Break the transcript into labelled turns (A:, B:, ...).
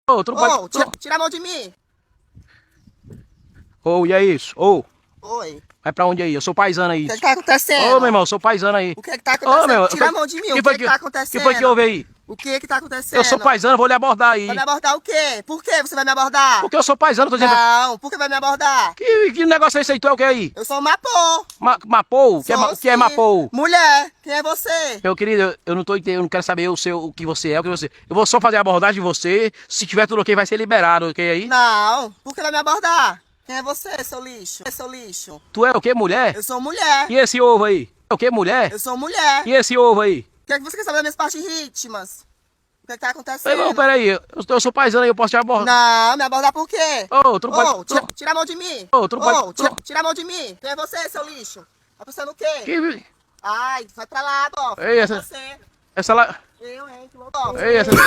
A: Ô, tu não pode...
B: Tira a mão de mim.
A: Ô, e é isso? Ô,
B: Oi.
A: vai pra onde aí? Eu sou paisano aí.
B: O que é que tá acontecendo?
A: Ô, meu irmão, eu sou paisano aí.
B: O que é que tá
A: Ô, meu
B: acontecendo?
A: irmão,
B: Tira a mão de mim. O que
A: foi
B: é que tá acontecendo?
A: que foi que houve aí?
B: O que é que tá acontecendo?
A: Eu sou paisano, vou lhe abordar aí.
B: Vai me abordar o quê? Por que você vai me abordar?
A: Porque eu sou paisano, tô dizendo...
B: Não, por que vai me abordar?
A: Que negócio é esse aí? Tu é o que aí?
B: Eu sou um mapô.
A: Mapou? O que é
B: Sim.
A: mapou?
B: Mulher, quem é você?
A: Meu querido, eu não tô entendendo, eu não quero saber o que você é, o que você... Eu vou só fazer a abordagem de você, se tiver tudo ok, vai ser liberado, ok aí?
B: Não, por que vai me abordar? Quem é você, seu lixo? Seu lixo.
A: Tu é o que, mulher?
B: Eu sou mulher.
A: E esse ovo aí? É o que, mulher?
B: Eu sou mulher.
A: E esse ovo aí?
B: O que é que você quer saber das minhas partes íntimas? O que é que tá acontecendo?
A: Irmão, peraí, eu sou paisano aí, eu posso te abordar.
B: Não, me abordar por quê?
A: Ô, tu não pode...
B: Tira a mão de mim.
A: Ô, tu não pode...
B: Tira a mão de mim. Quem é você, seu lixo? Tá pensando o quê?
A: Que...
B: Ai, vai pra lá, ó.
A: Ei, essa...
B: Você.
A: Essa lá...
B: Eu, hein, que louco.
A: Ei, essa lá...